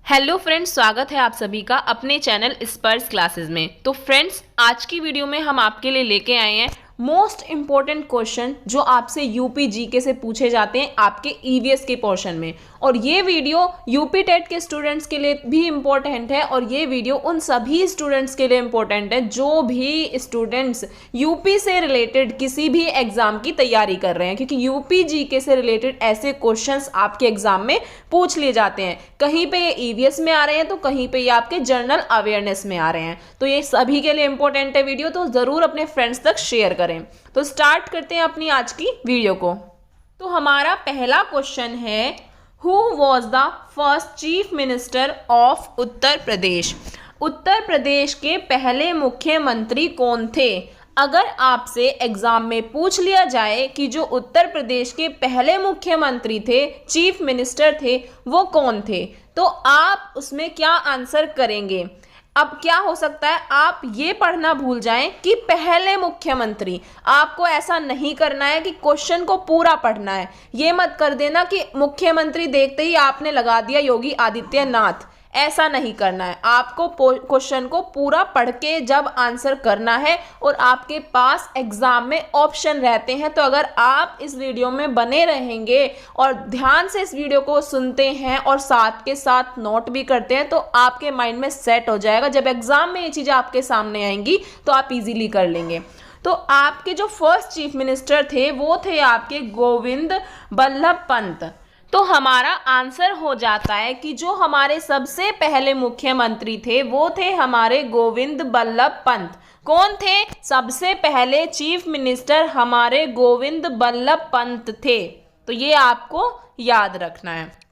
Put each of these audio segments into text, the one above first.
Hello friends, स्वागत है आप सभी का अपने चैनल स्पर्श क्लासेस में। तो फ्रेंड्स, आज की वीडियो में हम आपके लिए लेके आए हैं मोस्ट इम्पॉर्टेंट क्वेश्चन जो आपसे यूपी जीके से पूछे जाते हैं आपके ईवीएस के पोर्शन में। और ये वीडियो यूपी टेट के स्टूडेंट्स के लिए भी इम्पोर्टेंट है और ये वीडियो उन सभी स्टूडेंट्स के लिए इम्पोर्टेंट है जो भी स्टूडेंट्स यूपी से रिलेटेड किसी भी एग्जाम की तैयारी कर रहे हैं, क्योंकि यूपी जीके से रिलेटेड ऐसे क्वेश्चंस आपके एग्जाम में पूछ लिए जाते हैं। कहीं पे ये ईवीएस में आ रहे हैं तो कहीं पे ये आपके जनरल अवेयरनेस में आ रहे हैं। तो ये सभी के लिए इंपॉर्टेंट है वीडियो, तो जरूर अपने फ्रेंड्स तक शेयर करें। तो स्टार्ट करते हैं अपनी आज की वीडियो को। तो हमारा पहला क्वेश्चन है, who was the first chief minister of Uttar Pradesh? Uttar Pradesh के पहले मुख्यमंत्री कौन थे? अगर आपसे एग्जाम में पूछ लिया जाए कि जो उत्तर प्रदेश के पहले मुख्यमंत्री थे, चीफ मिनिस्टर थे, वो कौन थे, तो आप उसमें क्या आंसर करेंगे? अब क्या हो सकता है, आप ये पढ़ना भूल जाएं कि पहले मुख्यमंत्री। आपको ऐसा नहीं करना है कि क्वेश्चन को पूरा पढ़ना है। ये मत कर देना कि मुख्यमंत्री देखते ही आपने लगा दिया योगी आदित्यनाथ। ऐसा नहीं करना है। आपको क्वेश्चन को पूरा पढ़ के जब आंसर करना है और आपके पास एग्जाम में ऑप्शन रहते हैं। तो अगर आप इस वीडियो में बने रहेंगे और ध्यान से इस वीडियो को सुनते हैं और साथ के साथ नोट भी करते हैं तो आपके माइंड में सेट हो जाएगा। जब एग्जाम में ये चीज़ें आपके सामने आएंगी तो आप इजीली कर लेंगे। तो आपके जो फर्स्ट चीफ मिनिस्टर थे वो थे आपके गोविंद बल्लभ पंत। तो हमारा आंसर हो जाता है कि जो हमारे सबसे पहले मुख्यमंत्री थे वो थे हमारे गोविंद बल्लभ पंत। कौन थे? सबसे पहले चीफ मिनिस्टर हमारे गोविंद बल्लभ पंत थे। तो ये आपको याद रखना है।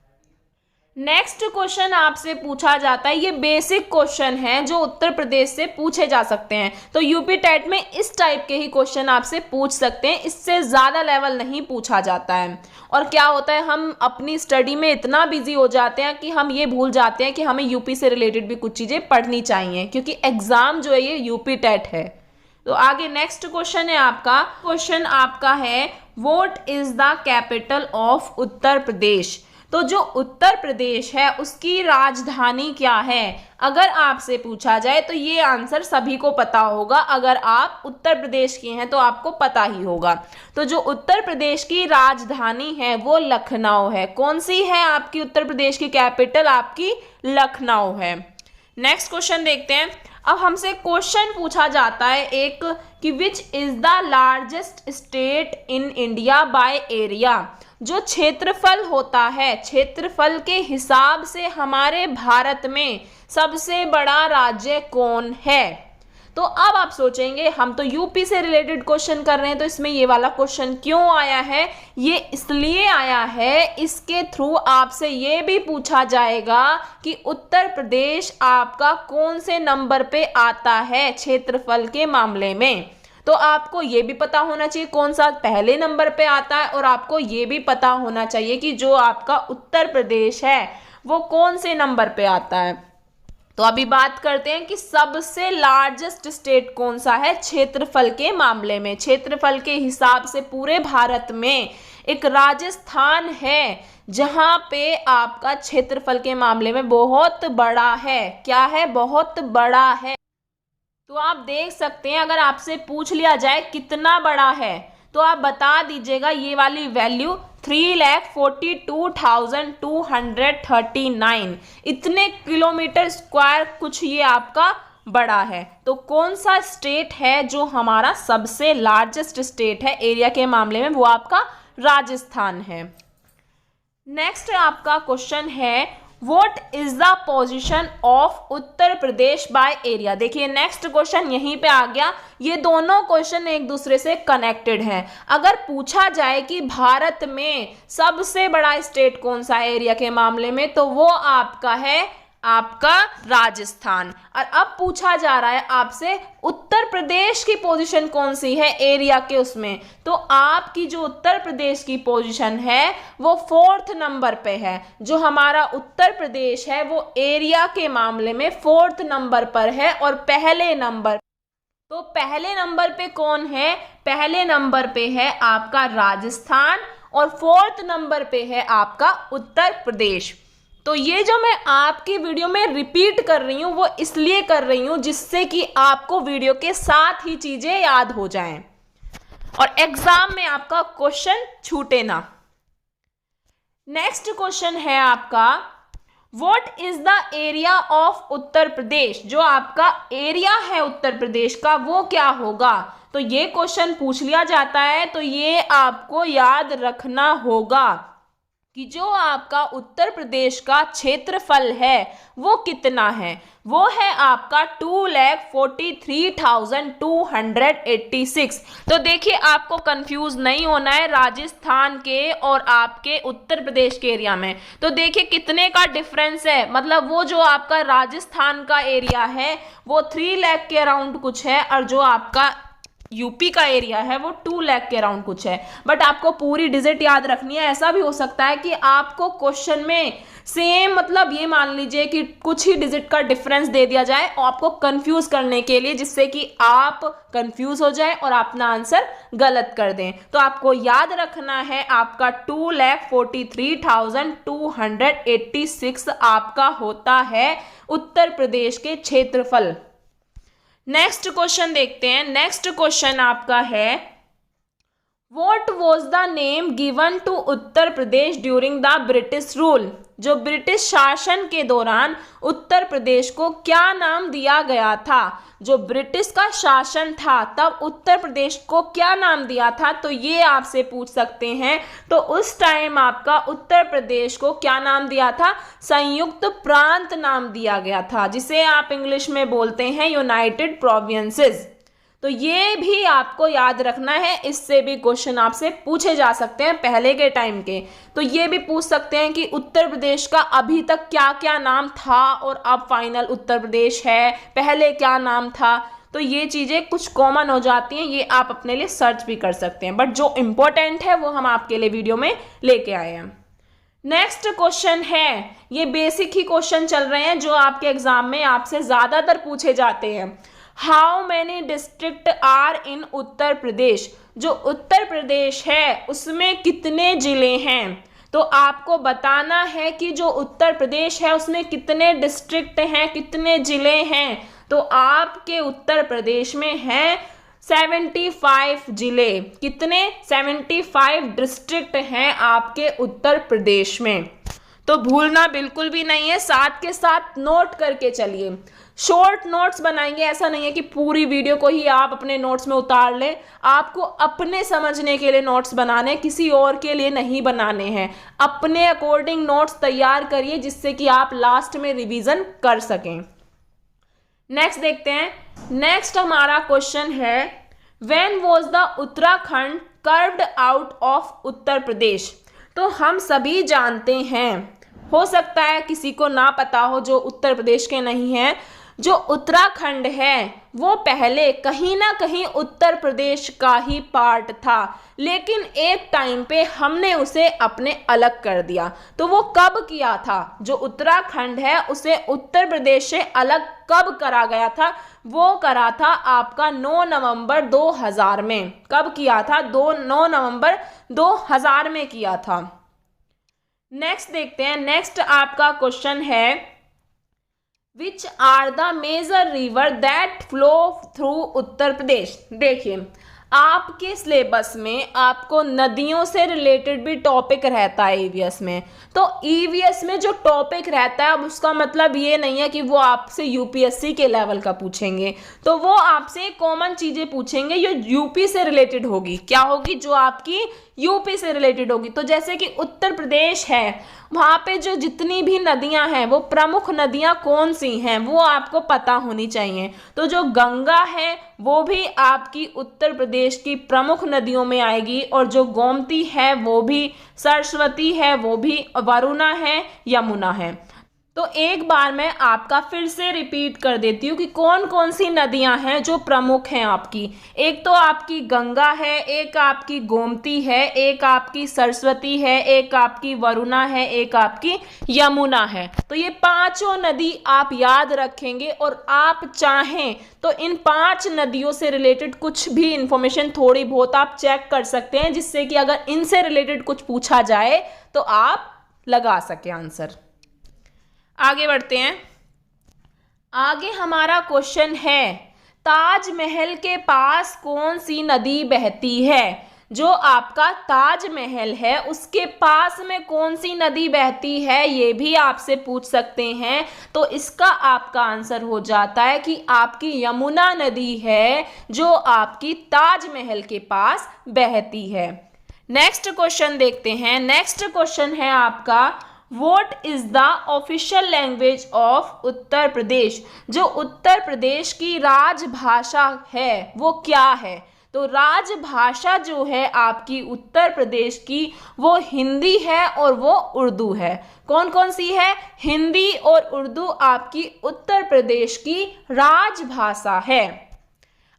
नेक्स्ट क्वेश्चन आपसे पूछा जाता है, ये बेसिक क्वेश्चन है जो उत्तर प्रदेश से पूछे जा सकते हैं। तो यूपी टेट में इस टाइप के ही क्वेश्चन आपसे पूछ सकते हैं, इससे ज़्यादा लेवल नहीं पूछा जाता है। और क्या होता है, हम अपनी स्टडी में इतना बिजी हो जाते हैं कि हम ये भूल जाते हैं कि हमें यूपी से रिलेटेड भी कुछ चीज़ें पढ़नी चाहिए, क्योंकि एग्ज़ाम जो है ये यूपी टेट है। तो आगे नेक्स्ट क्वेश्चन है आपका। क्वेश्चन आपका है, what is the capital of Uttar Pradesh? तो जो उत्तर प्रदेश है उसकी राजधानी क्या है? अगर आपसे पूछा जाए तो ये आंसर सभी को पता होगा। अगर आप उत्तर प्रदेश के हैं तो आपको पता ही होगा। तो जो उत्तर प्रदेश की राजधानी है वो लखनऊ है। कौन सी है आपकी उत्तर प्रदेश की कैपिटल? आपकी लखनऊ है। नेक्स्ट क्वेश्चन देखते हैं। अब हमसे क्वेश्चन पूछा जाता है एक कि विच is the largest state in India by area? जो क्षेत्रफल होता है, क्षेत्रफल के हिसाब से हमारे भारत में सबसे बड़ा राज्य कौन है? तो अब आप सोचेंगे हम तो यूपी से रिलेटेड क्वेश्चन कर रहे हैं तो इसमें ये वाला क्वेश्चन क्यों आया है? ये इसलिए आया है, इसके थ्रू आपसे ये भी पूछा जाएगा कि उत्तर प्रदेश आपका कौन से नंबर पे आता है क्षेत्रफल के मामले में। तो आपको ये भी पता होना चाहिए कौन सा पहले नंबर पे आता है, और आपको ये भी पता होना चाहिए कि जो आपका उत्तर प्रदेश है वो कौन से नंबर पे आता है। तो अभी बात करते हैं कि सबसे लार्जेस्ट स्टेट कौन सा है क्षेत्रफल के मामले में। क्षेत्रफल के हिसाब से पूरे भारत में एक राजस्थान है जहां पे आपका क्षेत्रफल के मामले में बहुत बड़ा है। क्या है? बहुत बड़ा है। तो आप देख सकते हैं, अगर आपसे पूछ लिया जाए कितना बड़ा है तो आप बता दीजिएगा ये वाली वैल्यू 3,42,239। इतने किलोमीटर स्क्वायर कुछ ये आपका बड़ा है। तो कौन सा स्टेट है जो हमारा सबसे लार्जेस्ट स्टेट है एरिया के मामले में? वो आपका राजस्थान है। नेक्स्ट आपका क्वेश्चन है, What is the position of Uttar Pradesh by area? देखिए नेक्स्ट क्वेश्चन यहीं पे आ गया। ये दोनों क्वेश्चन एक दूसरे से कनेक्टेड हैं। अगर पूछा जाए कि भारत में सबसे बड़ा स्टेट कौन सा है एरिया के मामले में, तो वो आपका है आपका राजस्थान। और अब पूछा जा रहा है आपसे उत्तर प्रदेश की पोजीशन कौन सी है एरिया के उसमें, तो आपकी जो उत्तर प्रदेश की पोजीशन है वो 4th नंबर पे है। जो हमारा उत्तर प्रदेश है वो एरिया के मामले में 4th नंबर पर है। और पहले नंबर, तो पहले नंबर पे कौन है? पहले नंबर पे है आपका राजस्थान और 4th नंबर पे है आपका उत्तर प्रदेश। तो ये जो मैं आपकी वीडियो में रिपीट कर रही हूँ वो इसलिए कर रही हूँ जिससे कि आपको वीडियो के साथ ही चीजें याद हो जाएं और एग्जाम में आपका क्वेश्चन छूटे ना। नेक्स्ट क्वेश्चन है आपका, what is the area of Uttar Pradesh? जो आपका एरिया है उत्तर प्रदेश का वो क्या होगा? तो ये क्वेश्चन पूछ लिया जाता है, तो ये आपको याद रखना होगा कि जो आपका उत्तर प्रदेश का क्षेत्रफल है वो कितना है। वो है आपका 2,43,286। तो देखिए आपको कंफ्यूज नहीं होना है राजस्थान के और आपके उत्तर प्रदेश के एरिया में। तो देखिए कितने का डिफरेंस है, मतलब वो जो आपका राजस्थान का एरिया है वो 3 लाख के अराउंड कुछ है और जो आपका यूपी का एरिया है वो 2 लाख के अराउंड कुछ है। बट आपको पूरी डिजिट याद रखनी है। ऐसा भी हो सकता है कि आपको क्वेश्चन में सेम, मतलब ये मान लीजिए कि कुछ ही डिजिट का डिफरेंस दे दिया जाए और आपको कंफ्यूज करने के लिए, जिससे कि आप कंफ्यूज हो जाए और अपना आंसर गलत कर दें। तो आपको याद रखना है आपका 2,43,286 आपका होता है उत्तर प्रदेश के क्षेत्रफल। नेक्स्ट क्वेश्चन देखते हैं। नेक्स्ट क्वेश्चन आपका है, what was the name given to Uttar Pradesh during the British rule? जो ब्रिटिश शासन के दौरान उत्तर प्रदेश को क्या नाम दिया गया था? जो ब्रिटिश का शासन था तब उत्तर प्रदेश को क्या नाम दिया था? तो ये आपसे पूछ सकते हैं। तो उस टाइम आपका उत्तर प्रदेश को क्या नाम दिया था? संयुक्त प्रांत नाम दिया गया था, जिसे आप इंग्लिश में बोलते हैं यूनाइटेड प्रोविंसेस। तो ये भी आपको याद रखना है, इससे भी क्वेश्चन आपसे पूछे जा सकते हैं पहले के टाइम के। तो ये भी पूछ सकते हैं कि उत्तर प्रदेश का अभी तक क्या क्या नाम था और अब फाइनल उत्तर प्रदेश है, पहले क्या नाम था। तो ये चीज़ें कुछ कॉमन हो जाती हैं, ये आप अपने लिए सर्च भी कर सकते हैं, बट जो इम्पोर्टेंट है वो हम आपके लिए वीडियो में लेके आए हैं। नेक्स्ट क्वेश्चन है, ये बेसिक ही क्वेश्चन चल रहे हैं जो आपके एग्जाम में आपसे ज़्यादातर पूछे जाते हैं। How many district are in Uttar Pradesh? जो उत्तर प्रदेश है उसमें कितने जिले हैं? तो आपको बताना है कि जो उत्तर प्रदेश है उसमें कितने डिस्ट्रिक्ट हैं, कितने जिले हैं। तो आपके उत्तर प्रदेश में हैं 75 जिले। कितने? 75 डिस्ट्रिक्ट हैं आपके उत्तर प्रदेश में। तो भूलना बिल्कुल भी नहीं है, साथ के साथ नोट करके चलिए। शॉर्ट नोट्स बनाएंगे, ऐसा नहीं है कि पूरी वीडियो को ही आप अपने नोट्स में उतार लें। आपको अपने समझने के लिए नोट्स बनाने, किसी और के लिए नहीं बनाने हैं। अपने अकॉर्डिंग नोट्स तैयार करिए जिससे कि आप लास्ट में रिवीजन कर सकें। नेक्स्ट देखते हैं। नेक्स्ट हमारा क्वेश्चन है, when was the Uttarakhand carved out of Uttar Pradesh? तो हम सभी जानते हैं, हो सकता है किसी को ना पता हो जो उत्तर प्रदेश के नहीं हैं, जो उत्तराखंड है वो पहले कहीं ना कहीं उत्तर प्रदेश का ही पार्ट था, लेकिन एक टाइम पे हमने उसे अपने अलग कर दिया। तो वो कब किया था? जो उत्तराखंड है उसे उत्तर प्रदेश से अलग कब करा गया था? वो करा था आपका 9 नवंबर 2000 में। कब किया था? 9 नवंबर 2000 में किया था। नेक्स्ट देखते हैं। नेक्स्ट आपका क्वेश्चन है, which are the major river that flow through Uttar Pradesh? देखिए आपके सिलेबस में आपको नदियों से रिलेटेड भी टॉपिक रहता है ईवीएस में। तो ईवीएस में जो टॉपिक रहता है अब उसका मतलब ये नहीं है कि वो आपसे यूपीएससी के लेवल का पूछेंगे। तो वो आपसे कॉमन चीज़ें पूछेंगे जो यूपी से रिलेटेड होगी। क्या होगी? जो आपकी यूपी से रिलेटेड होगी। तो जैसे कि उत्तर प्रदेश है, वहाँ पे जो जितनी भी नदियाँ हैं वो प्रमुख नदियाँ कौन सी हैं वो आपको पता होनी चाहिए। तो जो गंगा है वो भी आपकी उत्तर प्रदेश की प्रमुख नदियों में आएगी, और जो गोमती है वो भी, सरस्वती है वो भी, वरुणा है, यमुना है। तो एक बार मैं आपका फिर से रिपीट कर देती हूँ कि कौन कौन सी नदियाँ हैं जो प्रमुख हैं आपकी। एक तो आपकी गंगा है, एक आपकी गोमती है, एक आपकी सरस्वती है, एक आपकी वरुणा है, एक आपकी यमुना है। तो ये पांचों नदी आप याद रखेंगे, और आप चाहें तो इन 5 नदियों से रिलेटेड कुछ भी इंफॉर्मेशन थोड़ी बहुत आप चेक कर सकते हैं, जिससे कि अगर इनसे रिलेटेड कुछ पूछा जाए तो आप लगा सके आंसर। आगे बढ़ते हैं। आगे हमारा क्वेश्चन है, ताजमहल के पास कौन सी नदी बहती है? जो आपका ताजमहल है उसके पास में कौन सी नदी बहती है, ये भी आपसे पूछ सकते हैं। तो इसका आपका आंसर हो जाता है कि आपकी यमुना नदी है जो आपकी ताजमहल के पास बहती है। नेक्स्ट क्वेश्चन देखते हैं। नेक्स्ट क्वेश्चन है आपका, what is the official language of Uttar Pradesh? जो उत्तर प्रदेश की राजभाषा है वो क्या है? तो राजभाषा जो है आपकी उत्तर प्रदेश की वो हिंदी है और वो उर्दू है। कौन कौन सी है? हिंदी और उर्दू आपकी उत्तर प्रदेश की राजभाषा है।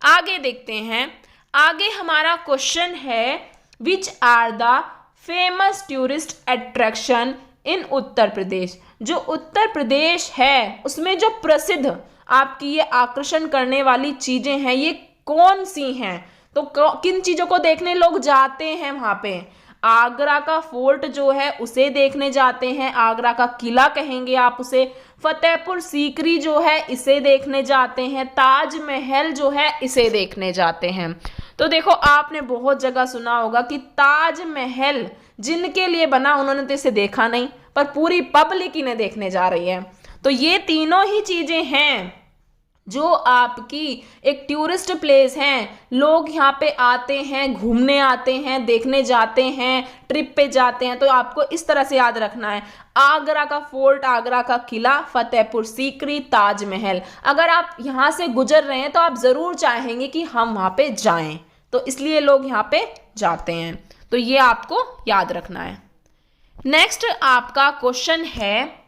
आगे देखते हैं। आगे हमारा क्वेश्चन है, which are the famous tourist attraction in Uttar Pradesh? जो उत्तर प्रदेश है उसमें जो प्रसिद्ध आपकी ये आकर्षण करने वाली चीजें हैं ये कौन सी हैं? तो किन चीजों को देखने लोग जाते हैं वहां पे? आगरा का फोर्ट जो है उसे देखने जाते हैं, आगरा का किला कहेंगे आप उसे, फतेहपुर सीकरी जो है इसे देखने जाते हैं, ताजमहल जो है इसे देखने जाते हैं। तो देखो आपने बहुत जगह सुना होगा कि ताजमहल जिनके लिए बना उन्होंने तो इसे देखा नहीं, पर पूरी पब्लिक इन्हें देखने जा रही है। तो ये तीनों ही चीजें हैं जो आपकी एक टूरिस्ट प्लेस हैं, लोग यहाँ पे आते हैं, घूमने आते हैं, देखने जाते हैं, ट्रिप पे जाते हैं। तो आपको इस तरह से याद रखना है, आगरा का फोर्ट, आगरा का किला, फतेहपुर सीकरी, ताजमहल। अगर आप यहाँ से गुजर रहे हैं तो आप ज़रूर चाहेंगे कि हम वहाँ पे जाएं, तो इसलिए लोग यहाँ पे जाते हैं। तो ये आपको याद रखना है। नेक्स्ट आपका क्वेश्चन है,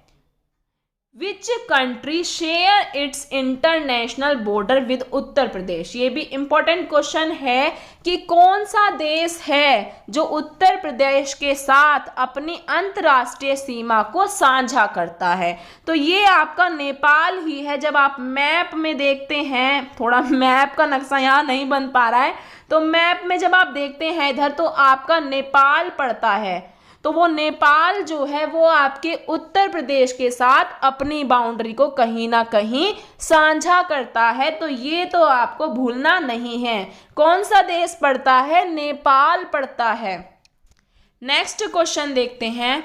which country share its international border with Uttar Pradesh? ये भी इंपॉर्टेंट क्वेश्चन है कि कौन सा देश है जो उत्तर प्रदेश के साथ अपनी अंतर्राष्ट्रीय सीमा को साझा करता है? तो ये आपका नेपाल ही है। जब आप मैप में देखते हैं, थोड़ा मैप का नक्शा यहाँ नहीं बन पा रहा है, तो मैप में जब आप देखते हैं इधर तो आपका नेपाल पड़ता है। तो वो नेपाल जो है वो आपके उत्तर प्रदेश के साथ अपनी बाउंड्री को कहीं ना कहीं साझा करता है। तो ये तो आपको भूलना नहीं है। कौन सा देश पड़ता है? नेपाल पड़ता है। नेक्स्ट क्वेश्चन देखते हैं।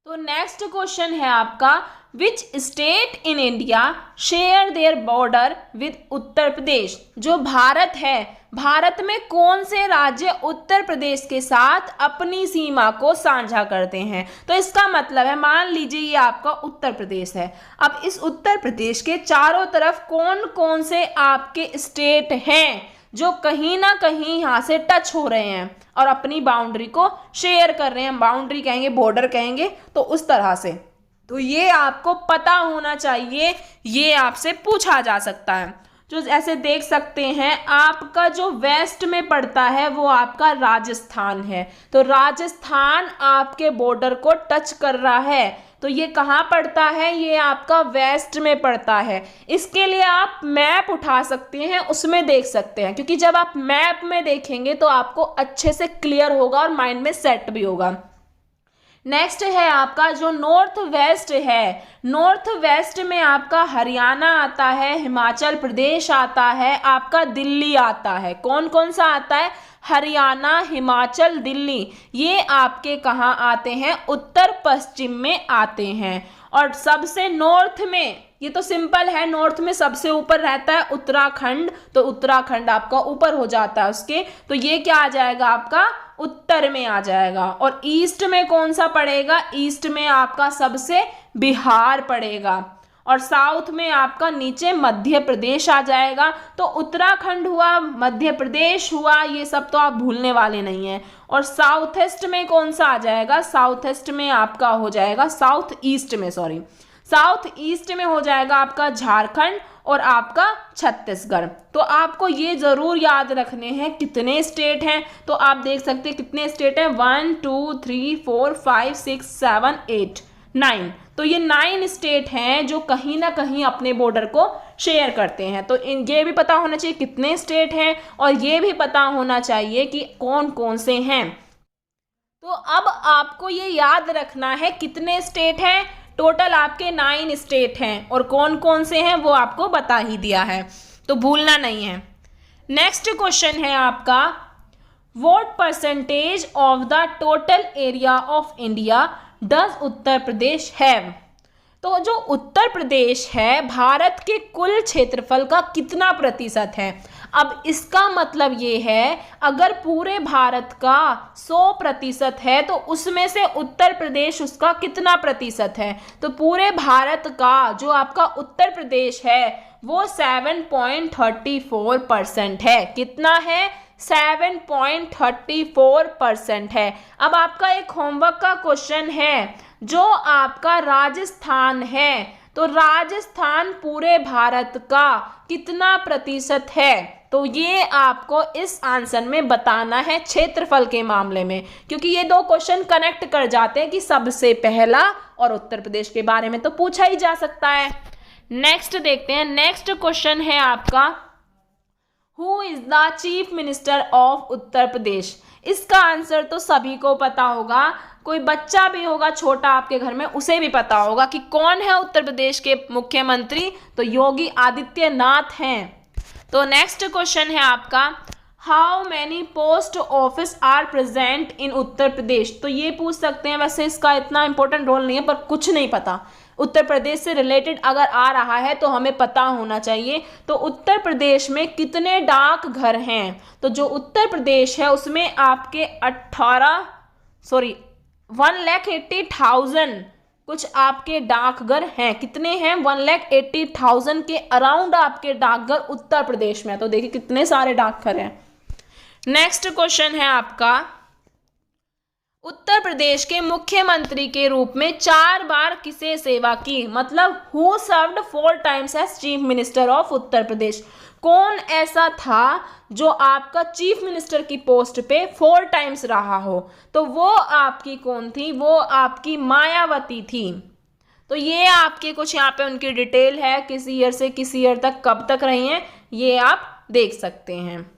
तो नेक्स्ट क्वेश्चन है आपका, which state in India share their border with Uttar Pradesh? जो भारत है, भारत में कौन से राज्य उत्तर प्रदेश के साथ अपनी सीमा को साझा करते हैं? तो इसका मतलब है, मान लीजिए ये आपका उत्तर प्रदेश है। अब इस उत्तर प्रदेश के चारों तरफ कौन कौन से आपके स्टेट हैं जो कहीं ना कहीं यहाँ से टच हो रहे हैं और अपनी बाउंड्री को शेयर कर रहे हैं? बाउंड्री कहेंगे, बॉर्डर कहेंगे, तो उस तरह से। तो ये आपको पता होना चाहिए, ये आपसे पूछा जा सकता है। जो ऐसे देख सकते हैं, आपका जो वेस्ट में पड़ता है वो आपका राजस्थान है। तो राजस्थान आपके बॉर्डर को टच कर रहा है, तो ये कहाँ पड़ता है? ये आपका वेस्ट में पड़ता है। इसके लिए आप मैप उठा सकते हैं, उसमें देख सकते हैं, क्योंकि जब आप मैप में देखेंगे तो आपको अच्छे से क्लियर होगा और माइंड में सेट भी होगा। नेक्स्ट है आपका जो नॉर्थ वेस्ट है, नॉर्थ वेस्ट में आपका हरियाणा आता है, हिमाचल प्रदेश आता है, आपका दिल्ली आता है। कौन कौन सा आता है? हरियाणा, हिमाचल, दिल्ली। ये आपके कहाँ आते हैं? उत्तर पश्चिम में आते हैं। और सबसे नॉर्थ में, ये तो सिंपल है, नॉर्थ में सबसे ऊपर रहता है उत्तराखंड, तो उत्तराखंड आपका ऊपर हो जाता है उसके, तो ये क्या आ जाएगा? आपका उत्तर में आ जाएगा। और ईस्ट में कौन सा पड़ेगा? ईस्ट में आपका सबसे बिहार पड़ेगा। और साउथ में आपका नीचे मध्य प्रदेश आ जाएगा। तो उत्तराखंड हुआ, मध्य प्रदेश हुआ, ये सब तो आप भूलने वाले नहीं हैं। और साउथ ईस्ट में कौन सा आ जाएगा? साउथ ईस्ट में आपका हो जाएगा, साउथ ईस्ट में हो जाएगा आपका झारखंड और आपका छत्तीसगढ़। तो आपको ये जरूर याद रखने हैं कितने स्टेट हैं। तो आप देख सकते हैं कितने स्टेट हैं, 1 2 3 4 5 6 7 8 9। तो ये 9 स्टेट हैं जो कहीं ना कहीं अपने बॉर्डर को शेयर करते हैं। तो ये भी पता होना चाहिए कितने स्टेट हैं, और ये भी पता होना चाहिए कि कौन कौन से हैं। तो अब आपको ये याद रखना है कितने स्टेट हैं, टोटल आपके 9 स्टेट हैं और कौन कौन से हैं वो आपको बता ही दिया है, तो भूलना नहीं है। नेक्स्ट क्वेश्चन है आपका, what percentage of the total area of India does Uttar Pradesh have. तो जो उत्तर प्रदेश है भारत के कुल क्षेत्रफल का कितना प्रतिशत है। अब इसका मतलब ये है, अगर पूरे भारत का 100% है तो उसमें से उत्तर प्रदेश उसका कितना प्रतिशत है। तो पूरे भारत का जो आपका उत्तर प्रदेश है वो 7.34% है। कितना है? 7.34% है। अब आपका एक होमवर्क का क्वेश्चन है, जो आपका राजस्थान है, तो राजस्थान पूरे भारत का कितना प्रतिशत है। तो ये आपको इस आंसर में बताना है क्षेत्रफल के मामले में, क्योंकि ये दो क्वेश्चन कनेक्ट कर जाते हैं कि सबसे पहला और उत्तर प्रदेश के बारे में तो पूछा ही जा सकता है। नेक्स्ट देखते हैं, नेक्स्ट क्वेश्चन है आपका, who is the chief minister of Uttar Pradesh. इसका आंसर तो सभी को पता होगा, कोई बच्चा भी होगा छोटा आपके घर में उसे भी पता होगा कि कौन है उत्तर प्रदेश के मुख्यमंत्री, तो योगी आदित्यनाथ हैं। तो नेक्स्ट क्वेश्चन है आपका, how many post office are present in Uttar Pradesh. तो ये पूछ सकते हैं, वैसे इसका इतना इंपॉर्टेंट रोल नहीं है, पर कुछ नहीं पता, उत्तर प्रदेश से रिलेटेड अगर आ रहा है तो हमें पता होना चाहिए। तो उत्तर प्रदेश में कितने डाक घर हैं। तो जो उत्तर प्रदेश है उसमें आपके 1,80,000 कुछ आपके डाकघर हैं। कितने हैं? 1,80,000 के अराउंड आपके डाकघर उत्तर प्रदेश में। तो देखिए कितने सारे डाकघर हैं। नेक्स्ट क्वेश्चन है आपका, उत्तर प्रदेश के मुख्यमंत्री के रूप में 4 बार किसे सेवा की। मतलब who served 4 times as chief minister of Uttar Pradesh. कौन ऐसा था जो आपका चीफ मिनिस्टर की पोस्ट पे 4 टाइम्स रहा हो। तो वो आपकी कौन थी? वो आपकी मायावती थी। तो ये आपके कुछ यहाँ पे उनकी डिटेल है, किस ईयर से किस ईयर तक कब तक रही हैं, ये आप देख सकते हैं।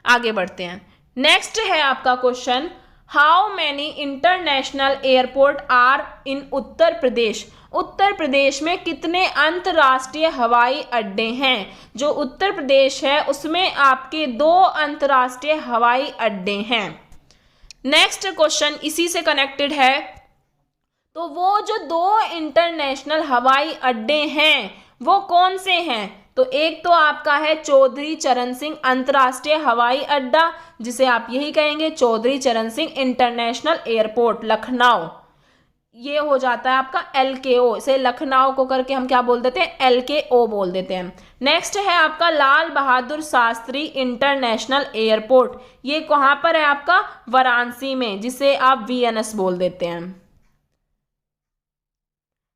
आगे बढ़ते हैं। नेक्स्ट है आपका question, how many international airport are in Uttar Pradesh. Uttar Pradesh में कितने अंतर्राष्ट्रीय हवाई अड्डे हैं। जो उत्तर प्रदेश है उसमें आपके 2 अंतर्राष्ट्रीय हवाई अड्डे हैं। नेक्स्ट क्वेश्चन इसी से कनेक्टेड है, तो वो जो 2 इंटरनेशनल हवाई अड्डे हैं वो कौन से हैं। तो एक तो आपका है चौधरी चरण सिंह अंतर्राष्ट्रीय हवाई अड्डा, जिसे आप यही कहेंगे चौधरी चरण सिंह इंटरनेशनल एयरपोर्ट लखनऊ। ये हो जाता है आपका LKO, इसे लखनऊ को करके हम क्या बोल देते हैं? LKO बोल देते हैं। नेक्स्ट है आपका लाल बहादुर शास्त्री इंटरनेशनल एयरपोर्ट। ये कहाँ पर है? आपका वाराणसी में, जिसे आप VNS बोल देते हैं।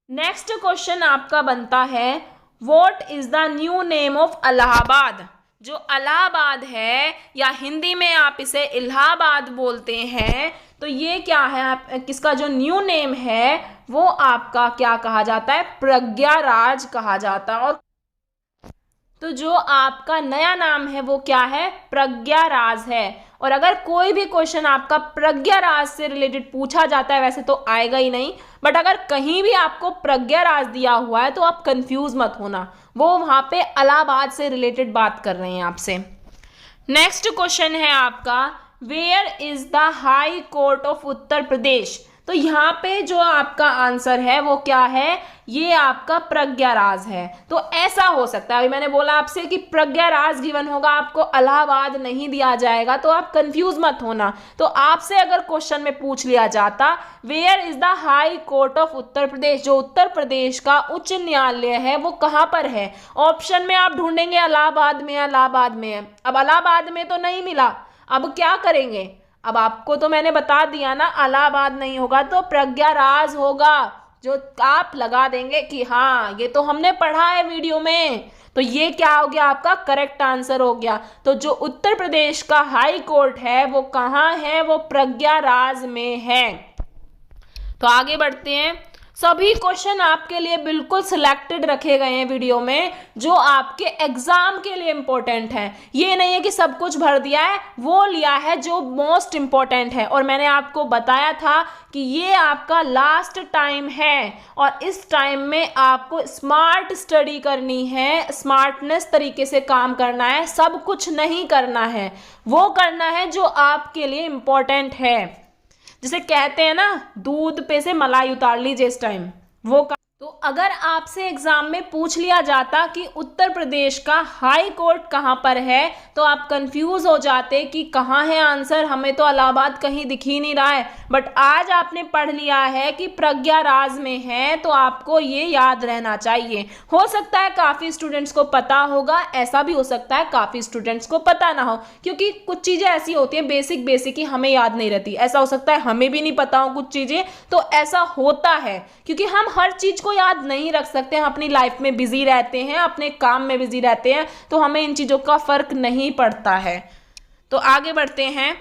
नेक्स्ट क्वेश्चन आपका बनता है, what is the new name of Allahabad. जो इलाहाबाद है या हिंदी में आप इसे इलाहाबाद बोलते हैं, तो ये क्या है? किसका जो न्यू नेम है वो आपका क्या कहा जाता है? प्रज्ञाराज कहा जाता है। और तो जो आपका नया नाम है वो क्या है? प्रज्ञाराज है। और अगर कोई भी क्वेश्चन आपका प्रज्ञाराज से रिलेटेड पूछा जाता है, वैसे तो आएगा ही नहीं, बट अगर कहीं भी आपको प्रज्ञाराज दिया हुआ है तो आप कंफ्यूज मत होना, वो वहाँ पे इलाहाबाद से रिलेटेड बात कर रहे हैं आपसे। नेक्स्ट क्वेश्चन है आपका, where is the high court of Uttar Pradesh. तो यहाँ पे जो आपका आंसर है वो क्या है? ये आपका प्रज्ञाराज है। तो ऐसा हो सकता है, अभी मैंने बोला आपसे कि प्रज्ञाराज गिवन होगा, आपको इलाहाबाद नहीं दिया जाएगा, तो आप कंफ्यूज मत होना। तो आपसे अगर क्वेश्चन में पूछ लिया जाता where is the high court of Uttar Pradesh, जो उत्तर प्रदेश का उच्च न्यायालय है वो कहाँ पर है, ऑप्शन में आप ढूंढेंगे इलाहाबाद में, इलाहाबाद में है। अब इलाहाबाद में तो नहीं मिला, अब क्या करेंगे? अब आपको तो मैंने बता दिया ना, इलाहाबाद नहीं होगा तो प्रज्ञाराज होगा, जो आप लगा देंगे कि हाँ ये तो हमने पढ़ा है वीडियो में। तो ये क्या हो गया? आपका करेक्ट आंसर हो गया। तो जो उत्तर प्रदेश का हाई कोर्ट है वो कहाँ है? वो प्रज्ञाराज में है। तो आगे बढ़ते हैं। सभी क्वेश्चन आपके लिए बिल्कुल सिलेक्टेड रखे गए हैं वीडियो में, जो आपके एग्जाम के लिए इंपॉर्टेंट है। ये नहीं है कि सब कुछ भर दिया है, वो लिया है जो मोस्ट इंपॉर्टेंट है। और मैंने आपको बताया था कि ये आपका लास्ट टाइम है और इस टाइम में आपको स्मार्ट स्टडी करनी है, स्मार्टनेस तरीके से काम करना है, सब कुछ नहीं करना है, वो करना है जो आपके लिए इंपॉर्टेंट है। जिसे कहते हैं ना, दूध पे से मलाई उतार लीजिए इस टाइम, वो तो अगर आपसे एग्जाम में पूछ लिया जाता कि उत्तर प्रदेश का हाई कोर्ट कहाँ पर है, तो आप कंफ्यूज हो जाते कि कहाँ है आंसर, हमें तो इलाहाबाद कहीं दिख ही नहीं रहा है। बट आज आपने पढ़ लिया है कि प्रयागराज में है, तो आपको ये याद रहना चाहिए। हो सकता है काफ़ी स्टूडेंट्स को पता होगा, ऐसा भी हो सकता है काफ़ी स्टूडेंट्स को पता ना हो, क्योंकि कुछ चीज़ें ऐसी होती हैं बेसिक ही हमें याद नहीं रहती। ऐसा हो सकता है हमें भी नहीं पता हो कुछ चीज़ें, तो ऐसा होता है क्योंकि हम हर चीज़ को याद नहीं रख सकते। हम अपनी लाइफ में बिजी रहते हैं, अपने काम में बिजी रहते हैं, तो हमें इन चीजों का फर्क नहीं पड़ता है। तो आगे बढ़ते हैं।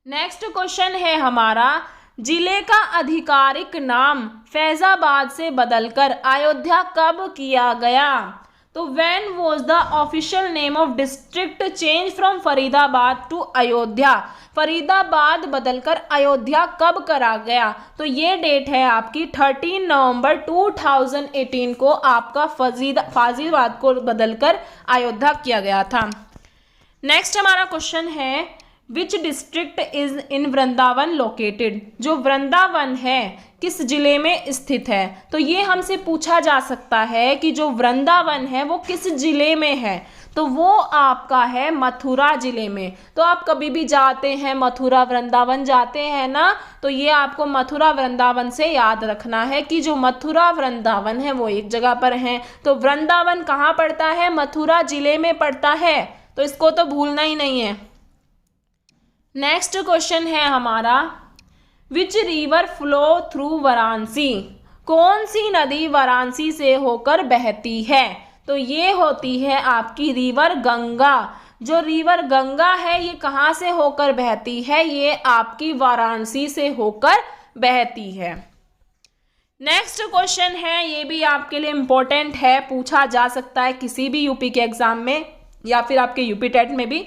नेक्स्ट क्वेश्चन है हमारा, जिले का आधिकारिक नाम फैजाबाद से बदलकर अयोध्या कब किया गया? तो when was the official name of district change from Faridabad to Ayodhya? Faridabad बदलकर अयोध्या कब करा गया? तो ये डेट है आपकी 13 नवंबर 2018 को आपका फरीदाबाद को बदलकर अयोध्या किया गया था। नेक्स्ट हमारा क्वेश्चन है, which district is in Vrindavan located? जो वृंदावन है किस जिले में स्थित है? तो ये हमसे पूछा जा सकता है कि जो वृंदावन है वो किस जिले में है, तो वो आपका है मथुरा जिले में। तो आप कभी भी जाते हैं मथुरा वृंदावन जाते हैं ना, तो ये आपको मथुरा वृंदावन से याद रखना है कि जो मथुरा वृंदावन है वो एक जगह पर है। तो वृंदावन कहाँ पड़ता है? मथुरा जिले में पड़ता है, तो इसको तो भूलना ही नहीं है। नेक्स्ट क्वेश्चन है हमारा, which river flow through Varanasi? कौन सी नदी वाराणसी से होकर बहती है? तो ये होती है आपकी रिवर गंगा। जो रिवर गंगा है ये कहाँ से होकर बहती है? ये आपकी वाराणसी से होकर बहती है। नेक्स्ट क्वेश्चन है, ये भी आपके लिए इम्पोर्टेंट है, पूछा जा सकता है किसी भी यूपी के एग्जाम में या फिर आपके यूपी टेट में भी।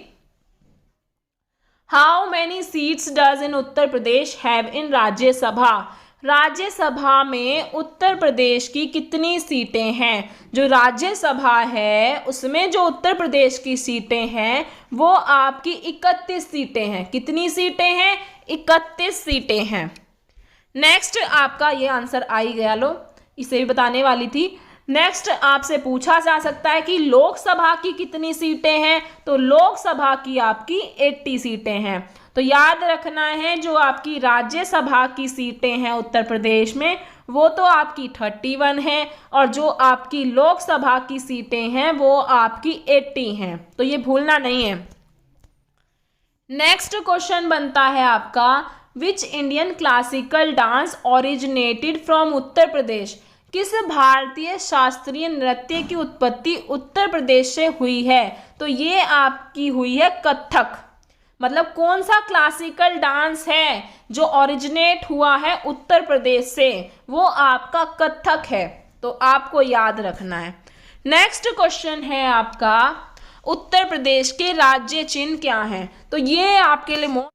How many seats does in Uttar Pradesh have in Rajya Sabha? Rajya Sabha में उत्तर प्रदेश की कितनी सीटें हैं? जो राज्यसभा है उसमें जो उत्तर प्रदेश की सीटें हैं वो आपकी 31 सीटें हैं। कितनी सीटें हैं? 31 सीटें हैं। नेक्स्ट आपका ये आंसर आ ही गया, लो इसे भी बताने वाली थी। नेक्स्ट आपसे पूछा जा सकता है कि लोकसभा की कितनी सीटें हैं? तो लोकसभा की आपकी 80 सीटें हैं। तो याद रखना है जो आपकी राज्यसभा की सीटें हैं उत्तर प्रदेश में वो तो आपकी 31 हैं और जो आपकी लोकसभा की सीटें हैं वो आपकी 80 हैं, तो ये भूलना नहीं है। नेक्स्ट क्वेश्चन बनता है आपका, which Indian classical dance originated from Uttar Pradesh? किस भारतीय शास्त्रीय नृत्य की उत्पत्ति उत्तर प्रदेश से हुई है? तो ये आपकी हुई है कथक। मतलब कौन सा क्लासिकल डांस है जो ओरिजिनेट हुआ है उत्तर प्रदेश से? वो आपका कथक है, तो आपको याद रखना है। नेक्स्ट क्वेश्चन है आपका, उत्तर प्रदेश के राज्य चिन्ह क्या हैं? तो ये आपके लिए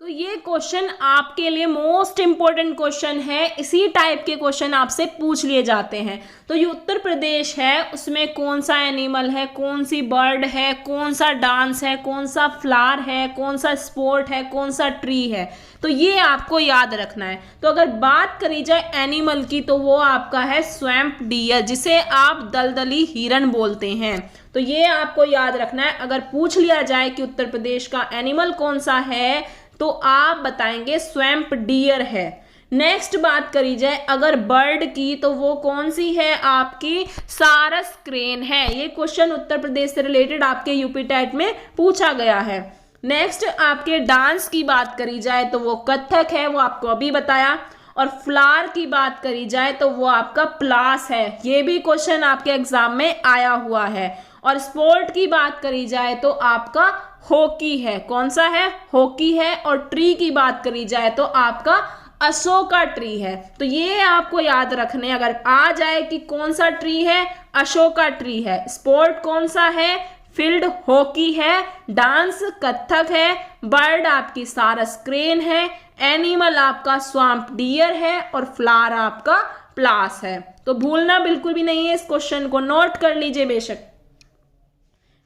ये क्वेश्चन आपके लिए मोस्ट इंपॉर्टेंट क्वेश्चन है। इसी टाइप के क्वेश्चन आपसे पूछ लिए जाते हैं। तो ये उत्तर प्रदेश है, उसमें कौन सा एनिमल है, कौन सी बर्ड है, कौन सा डांस है, कौन सा फ्लावर है, कौन सा स्पोर्ट है, कौन सा ट्री है, तो ये आपको याद रखना है। तो अगर बात करी जाए एनिमल की तो वो आपका है स्वैम्प डियर, जिसे आप दलदली हिरन बोलते हैं। तो ये आपको याद रखना है। अगर पूछ लिया जाए कि उत्तर प्रदेश का एनिमल कौन सा है तो आप बताएंगे स्वैम्प डियर है। नेक्स्ट बात करी जाए अगर बर्ड की तो वो कौन सी है? आपकी सारस क्रेन है। ये क्वेश्चन उत्तर प्रदेश से रिलेटेड आपके यूपी टेट में पूछा गया है। नेक्स्ट आपके डांस की बात करी जाए तो वो कथक है, वो आपको अभी बताया। और फ्लावर की बात करी जाए तो वो आपका प्लास है, ये भी क्वेश्चन आपके एग्जाम में आया हुआ है। और स्पोर्ट की बात करी जाए तो आपका हॉकी है। कौन सा है? हॉकी है। और ट्री की बात करी जाए तो आपका अशोका ट्री है। तो ये आपको याद रखने, अगर आ जाए कि कौन सा ट्री है, अशोका ट्री है। स्पोर्ट कौन सा है, फील्ड हॉकी है। डांस कथक है। बर्ड आपकी सारस क्रेन है। एनिमल आपका स्वाम्प डियर है। और फ्लावर आपका प्लास है। तो भूलना बिल्कुल भी नहीं है, इस क्वेश्चन को नोट कर लीजिए बेशक।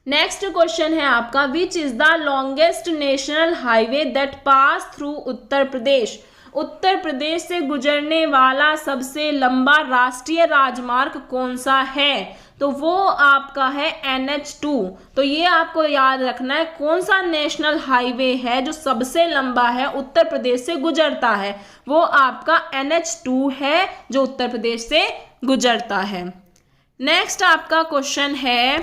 नेक्स्ट क्वेश्चन है आपका, which is the longest national highway that pass through Uttar Pradesh. Uttar Pradesh से गुजरने वाला सबसे लंबा राष्ट्रीय राजमार्ग कौन सा है, तो वो आपका है NH2। तो ये आपको याद रखना है, कौन सा नेशनल हाईवे है जो सबसे लंबा है, उत्तर प्रदेश से गुजरता है, वो आपका NH2 है जो उत्तर प्रदेश से गुजरता है। नेक्स्ट आपका क्वेश्चन है,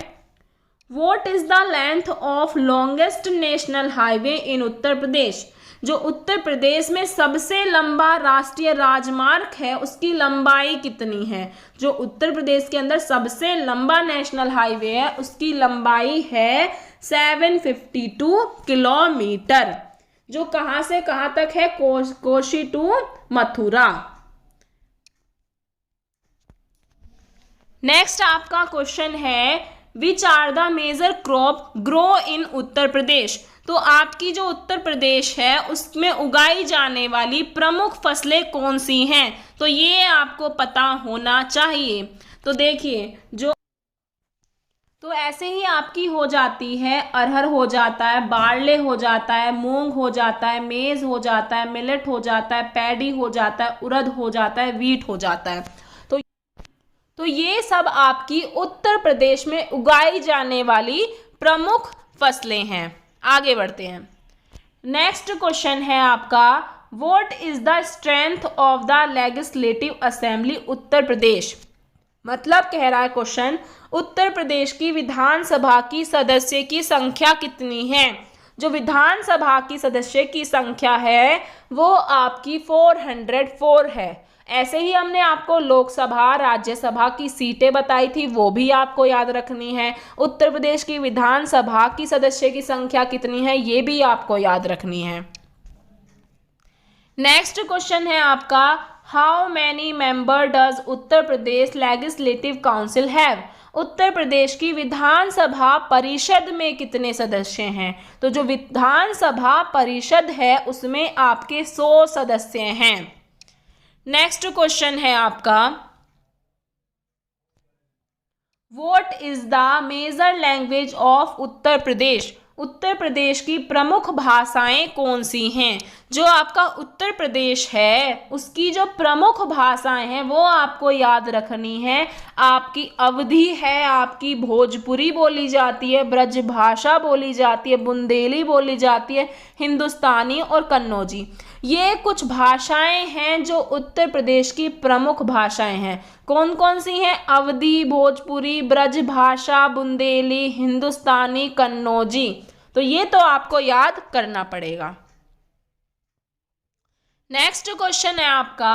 what is the length of longest national highway in Uttar Pradesh. जो उत्तर प्रदेश में सबसे लंबा राष्ट्रीय राजमार्ग है उसकी लंबाई कितनी है। जो उत्तर प्रदेश के अंदर सबसे लंबा नेशनल हाईवे है उसकी लंबाई है 752 किलोमीटर, जो कहां से कहां तक है, कोशी टू मथुरा। नेक्स्ट आपका क्वेश्चन है, which are the major crop grow in Uttar Pradesh. तो आपकी जो उत्तर प्रदेश है उसमें उगाई जाने वाली प्रमुख फसलें कौन सी हैं, तो ये आपको पता होना चाहिए। तो देखिए, जो तो ऐसे ही आपकी हो जाती है, अरहर हो जाता है, बारले हो जाता है, मूंग हो जाता है, मेज हो जाता है, मिलेट हो जाता है, पैडी हो जाता है, उड़द हो जाता है, वीट हो जाता है। तो ये सब आपकी उत्तर प्रदेश में उगाई जाने वाली प्रमुख फसलें हैं। आगे बढ़ते हैं। नेक्स्ट क्वेश्चन है आपका, what is the strength of the legislative assembly Uttar Pradesh. मतलब कह रहा है क्वेश्चन, उत्तर प्रदेश की विधानसभा की सदस्य की संख्या कितनी है। जो विधानसभा की सदस्य की संख्या है वो आपकी 404 है। ऐसे ही हमने आपको लोकसभा राज्यसभा की सीटें बताई थी, वो भी आपको याद रखनी है। उत्तर प्रदेश की विधानसभा की सदस्य की संख्या कितनी है ये भी आपको याद रखनी है। नेक्स्ट क्वेश्चन है आपका, how many member does Uttar Pradesh legislative council have. Uttar Pradesh की विधानसभा परिषद में कितने सदस्य हैं। तो जो विधानसभा परिषद है उसमें आपके 100 सदस्य हैं। नेक्स्ट क्वेश्चन है आपका, what is the major language of Uttar Pradesh. Uttar Pradesh की प्रमुख भाषाएं कौन सी हैं। जो आपका उत्तर प्रदेश है उसकी जो प्रमुख भाषाएं हैं वो आपको याद रखनी है। आपकी अवधी है, आपकी भोजपुरी बोली जाती है, ब्रजभाषा बोली जाती है, बुंदेली बोली जाती है, हिंदुस्तानी और कन्नौजी। ये कुछ भाषाएं हैं जो उत्तर प्रदेश की प्रमुख भाषाएं हैं। कौन कौन सी हैं, अवधी, भोजपुरी, ब्रजभाषा, बुंदेली, हिंदुस्तानी, कन्नौजी। तो ये तो आपको याद करना पड़ेगा। नेक्स्ट क्वेश्चन है आपका,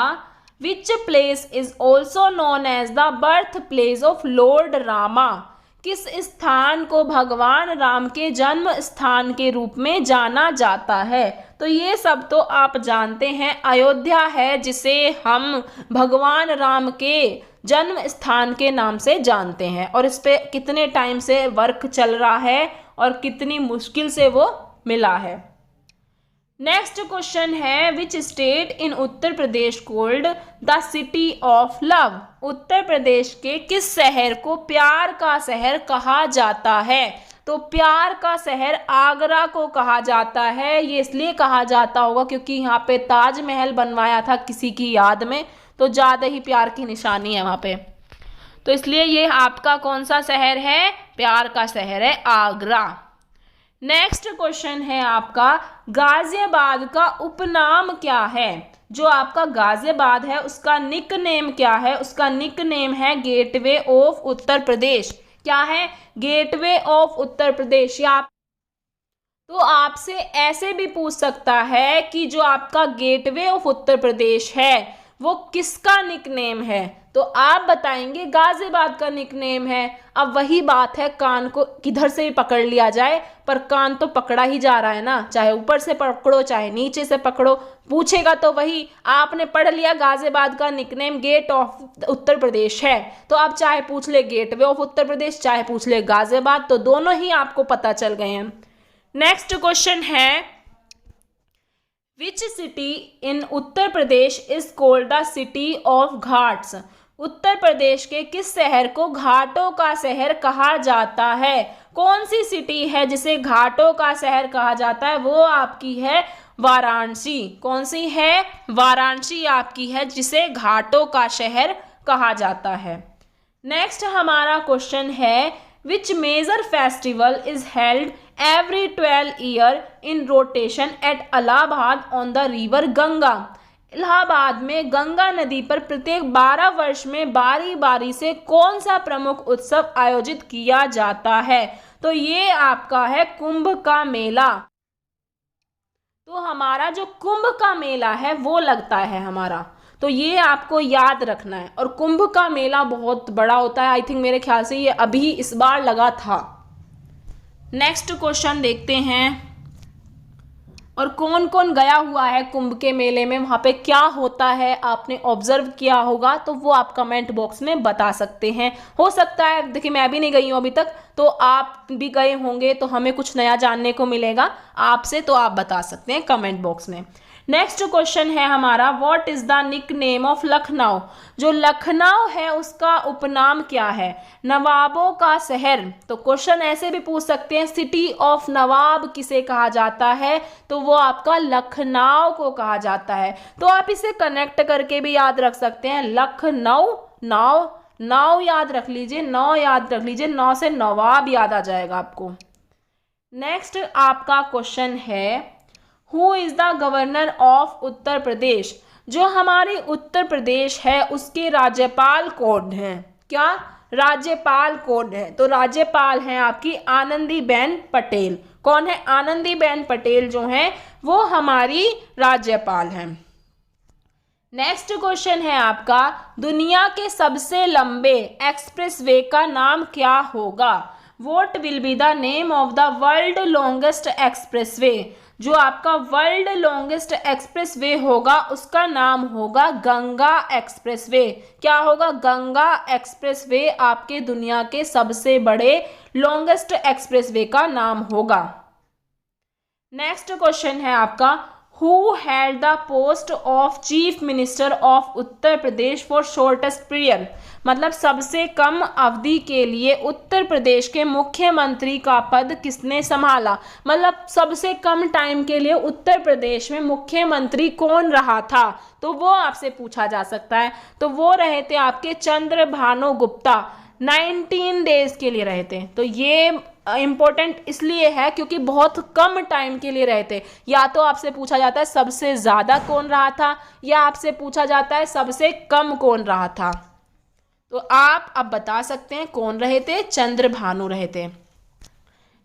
which place is also known as the birth place of Lord Rama. किस स्थान को भगवान राम के जन्म स्थान के रूप में जाना जाता है। तो ये सब तो आप जानते हैं, अयोध्या है जिसे हम भगवान राम के जन्म स्थान के नाम से जानते हैं। और इस पे कितने टाइम से वर्क चल रहा है और कितनी मुश्किल से वो मिला है। नेक्स्ट क्वेश्चन है, which state in Uttar Pradesh called the city of love. Uttar Pradesh के किस शहर को प्यार का शहर कहा जाता है। तो प्यार का शहर आगरा को कहा जाता है। ये इसलिए कहा जाता होगा क्योंकि यहाँ पे ताजमहल बनवाया था किसी की याद में, तो ज़्यादा ही प्यार की निशानी है वहाँ पे, तो इसलिए ये आपका कौन सा शहर है, प्यार का शहर है आगरा। नेक्स्ट क्वेश्चन है आपका, गाजियाबाद का उपनाम क्या है। जो आपका गाजियाबाद है उसका निक नेम क्या है। उसका निक नेम है गेटवे ऑफ उत्तर प्रदेश। क्या है, गेटवे ऑफ उत्तर प्रदेश। या तो आपसे ऐसे भी पूछ सकता है कि जो आपका गेटवे ऑफ उत्तर प्रदेश है वो किसका निकनेम है? तो आप बताएंगे गाजियाबाद का निकनेम है। अब वही बात है, कान को किधर से भी पकड़ लिया जाए पर कान तो पकड़ा ही जा रहा है ना, चाहे ऊपर से पकड़ो चाहे नीचे से पकड़ो, पूछेगा तो वही। आपने पढ़ लिया गाजियाबाद का निकनेम गेट ऑफ उत्तर प्रदेश है, तो आप चाहे पूछ ले गेटवे ऑफ उत्तर प्रदेश, चाहे पूछ ले गाजियाबाद, तो दोनों ही आपको पता चल गए हैं। नेक्स्ट क्वेश्चन है, which city in Uttar Pradesh is called the city of ghats? Uttar Pradesh के किस शहर को घाटों का शहर कहा जाता है? कौन सी सिटी है जिसे घाटों का शहर कहा जाता है? वो आपकी है वाराणसी। कौन सी है? वाराणसी आपकी है जिसे घाटों का शहर कहा जाता है। नेक्स्ट हमारा क्वेश्चन है, which major festival is held every 12 year in rotation at Allahabad on the river Ganga? Allahabad में गंगा नदी पर प्रत्येक 12 वर्ष में बारी बारी से कौन सा प्रमुख उत्सव आयोजित किया जाता है? तो ये आपका है कुंभ का मेला। तो हमारा जो कुंभ का मेला है वो लगता है हमारा, तो ये आपको याद रखना है। और कुंभ का मेला बहुत बड़ा होता है, आई थिंक मेरे ख्याल से ये अभी इस बार लगा था। नेक्स्ट क्वेश्चन देखते हैं, और कौन कौन गया हुआ है कुंभ के मेले में, वहाँ पे क्या होता है आपने ऑब्जर्व किया होगा तो वो आप कमेंट बॉक्स में बता सकते हैं। हो सकता है, देखिए मैं भी नहीं गई हूँ अभी तक, तो आप भी गए होंगे तो हमें कुछ नया जानने को मिलेगा आपसे, तो आप बता सकते हैं कमेंट बॉक्स में। नेक्स्ट क्वेश्चन है हमारा, what is the nick name of Lucknow? जो लखनऊ है उसका उपनाम क्या है? नवाबों का शहर। तो क्वेश्चन ऐसे भी पूछ सकते हैं, सिटी ऑफ नवाब किसे कहा जाता है? तो वो आपका लखनऊ को कहा जाता है। तो आप इसे कनेक्ट करके भी याद रख सकते हैं, लखनऊ, नाव, नाव याद रख लीजिए, नौ याद रख लीजिए, नौ से नवाब याद आ जाएगा आपको। नेक्स्ट आपका क्वेश्चन है, who is the governor of Uttar Pradesh? जो हमारे उत्तर प्रदेश है उसके राज्यपाल कौन है? क्या? राज्यपाल कौन है? तो राज्यपाल हैं आपकी आनंदीबेन पटेल। कौन है? आनंदीबेन पटेल जो हैं वो हमारी राज्यपाल हैं। नेक्स्ट क्वेश्चन है आपका, दुनिया के सबसे लंबे एक्सप्रेसवे का नाम क्या होगा? What will be the name of the world longest expressway? जो आपका वर्ल्ड लॉन्गेस्ट एक्सप्रेसवे होगा उसका नाम होगा गंगा एक्सप्रेसवे। क्या होगा? गंगा एक्सप्रेसवे आपके दुनिया के सबसे बड़े लॉन्गेस्ट एक्सप्रेसवे का नाम होगा। नेक्स्ट क्वेश्चन है आपका, who had the post of chief minister of Uttar Pradesh for shortest period? मतलब सबसे कम अवधि के लिए उत्तर प्रदेश के मुख्यमंत्री का पद किसने संभाला? मतलब सबसे कम टाइम के लिए उत्तर प्रदेश में मुख्यमंत्री कौन रहा था? तो वो आपसे पूछा जा सकता है। तो वो रहे थे आपके चंद्रभानु गुप्ता, 19 डेज के लिए रहे थे। तो ये इम्पोर्टेंट इसलिए है क्योंकि बहुत कम टाइम के लिए रहे थे। या तो आपसे पूछा जाता है सबसे ज़्यादा कौन रहा था, या आपसे पूछा जाता है सबसे कम कौन रहा था। तो आप अब बता सकते हैं कौन रहे थे? चंद्रभानु रहे थे।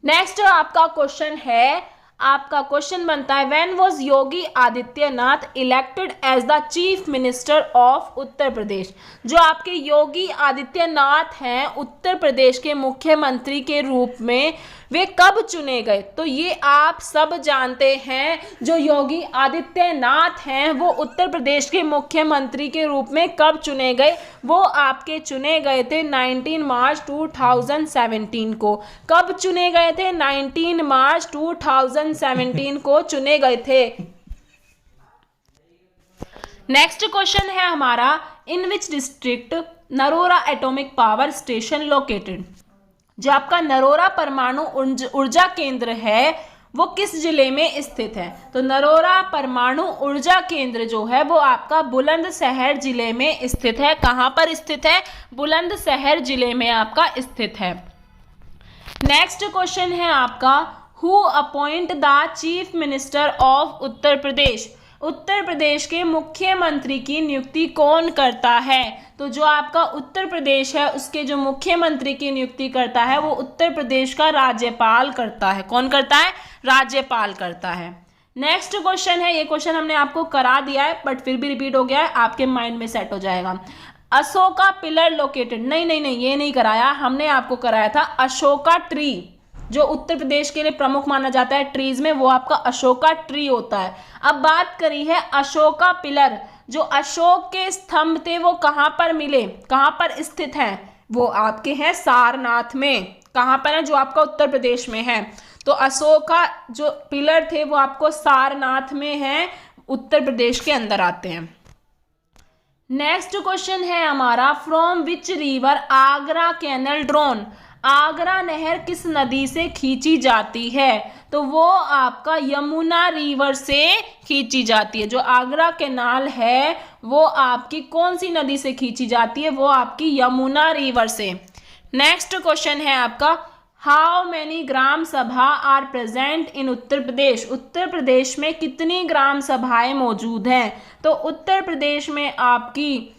नेक्स्ट आपका क्वेश्चन है, आपका क्वेश्चन बनता है, when was Yogi Adityanath elected as the chief minister of Uttar Pradesh? जो आपके योगी आदित्यनाथ हैं उत्तर प्रदेश के मुख्यमंत्री के रूप में, वे कब चुने गए? तो ये आप सब जानते हैं, जो योगी आदित्यनाथ हैं वो उत्तर प्रदेश के मुख्यमंत्री के रूप में कब चुने गए? वो आपके चुने गए थे 19 मार्च 2017 को। कब चुने गए थे? 19 मार्च 2017 को चुने गए थे। नेक्स्ट क्वेश्चन है हमारा, in which district Narora atomic power station located? जो आपका नरोरा परमाणु ऊर्जा केंद्र है वो किस जिले में स्थित है? तो नरोरा परमाणु ऊर्जा केंद्र जो है वो आपका बुलंदशहर जिले में स्थित है। कहाँ पर स्थित है? बुलंदशहर जिले में आपका स्थित है। नेक्स्ट क्वेश्चन है आपका, who appoint the chief minister of Uttar Pradesh? Uttar Pradesh के मुख्यमंत्री की नियुक्ति कौन करता है? तो जो आपका उत्तर प्रदेश है उसके जो मुख्यमंत्री की नियुक्ति करता है वो उत्तर प्रदेश का राज्यपाल करता है। कौन करता है? राज्यपाल करता है। नेक्स्ट क्वेश्चन है, ये क्वेश्चन हमने आपको करा दिया है बट फिर भी रिपीट हो गया है, आपके माइंड में सेट हो जाएगा। अशोका पिलर लोकेटेड, नहीं नहीं नहीं, ये नहीं कराया हमने, आपको कराया था अशोका ट्री, जो उत्तर प्रदेश के लिए प्रमुख माना जाता है ट्रीज में, वो आपका अशोका ट्री होता है। अब बात करी है अशोका पिलर, जो अशोक के स्तंभ थे वो कहाँ पर मिले, कहाँ पर स्थित हैं, वो आपके हैं सारनाथ में। कहाँ पर है, जो आपका उत्तर प्रदेश में है। तो अशोका जो पिलर थे वो आपको सारनाथ में है, उत्तर प्रदेश के अंदर आते हैं। नेक्स्ट क्वेश्चन है हमारा, from which river Agra canal drawn, Agra नहर किस नदी से खींची जाती है, तो वो आपका यमुना रिवर से खींची जाती है। जो आगरा कैनाल है वो आपकी कौन सी नदी से खींची जाती है, वो आपकी यमुना रिवर से। नेक्स्ट क्वेश्चन है आपका, हाउ मैनी ग्राम सभा are present in Uttar Pradesh, Uttar Pradesh में कितनी ग्राम सभाएं मौजूद हैं, तो उत्तर प्रदेश में आपकी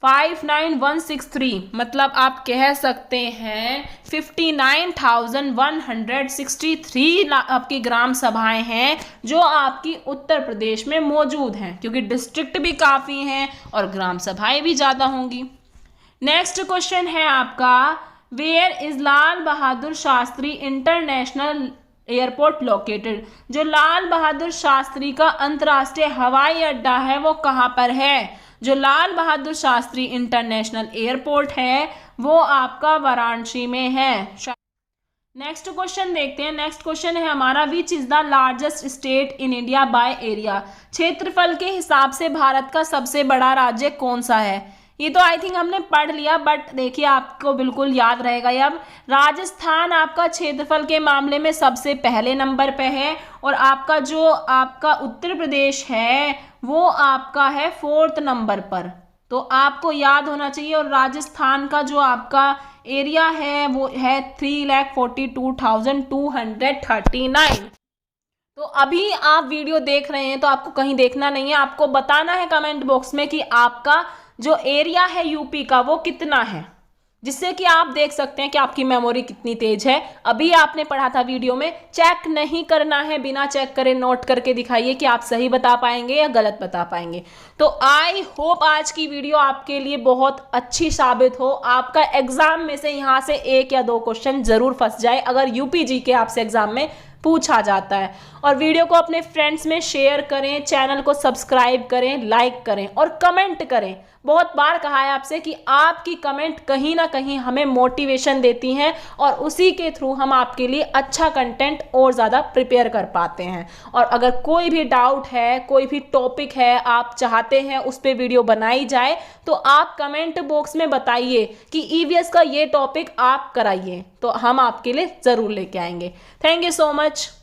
59163, मतलब आप कह सकते हैं 59,163 आपकी ग्राम सभाएं हैं जो आपकी उत्तर प्रदेश में मौजूद हैं, क्योंकि डिस्ट्रिक्ट भी काफ़ी हैं और ग्राम सभाएं भी ज़्यादा होंगी। नेक्स्ट क्वेश्चन है आपका, where is Lal Bahadur Shastri international airport located, जो लाल बहादुर शास्त्री का अंतर्राष्ट्रीय हवाई अड्डा है वो कहाँ पर है, जो लाल बहादुर शास्त्री इंटरनेशनल एयरपोर्ट है वो आपका वाराणसी में है। नेक्स्ट क्वेश्चन देखते हैं। नेक्स्ट क्वेश्चन है हमारा, विच is the largest state in India by area, क्षेत्रफल के हिसाब से भारत का सबसे बड़ा राज्य कौन सा है। ये तो आई थिंक हमने पढ़ लिया बट देखिए आपको बिल्कुल याद रहेगा। अब राजस्थान आपका क्षेत्रफल के मामले में सबसे पहले नंबर पे है और आपका जो आपका उत्तर प्रदेश है वो आपका है 4th नंबर पर, तो आपको याद होना चाहिए। और राजस्थान का जो आपका एरिया है वो है 3,42,239। तो अभी आप वीडियो देख रहे हैं तो आपको कहीं देखना नहीं है, आपको बताना है कमेंट बॉक्स में कि आपका जो एरिया है यूपी का वो कितना है, जिससे कि आप देख सकते हैं कि आपकी मेमोरी कितनी तेज है। अभी आपने पढ़ा था वीडियो में, चेक नहीं करना है, बिना चेक करे नोट करके दिखाइए कि आप सही बता पाएंगे या गलत बता पाएंगे। तो आई होप आज की वीडियो आपके लिए बहुत अच्छी साबित हो, आपका एग्जाम में से यहाँ से 1 या 2 क्वेश्चन जरूर फंस जाए अगर यूपीजी के आपसे एग्जाम में पूछा जाता है। और वीडियो को अपने फ्रेंड्स में शेयर करें, चैनल को सब्सक्राइब करें, लाइक करें और कमेंट करें। बहुत बार कहा है आपसे कि आपकी कमेंट कहीं ना कहीं हमें मोटिवेशन देती हैं और उसी के थ्रू हम आपके लिए अच्छा कंटेंट और ज़्यादा प्रिपेयर कर पाते हैं। और अगर कोई भी डाउट है, कोई भी टॉपिक है आप चाहते हैं उस पर वीडियो बनाई जाए, तो आप कमेंट बॉक्स में बताइए कि ईवीएस का ये टॉपिक आप कराइए, तो हम आपके लिए ज़रूर लेके आएंगे। Thank you so much.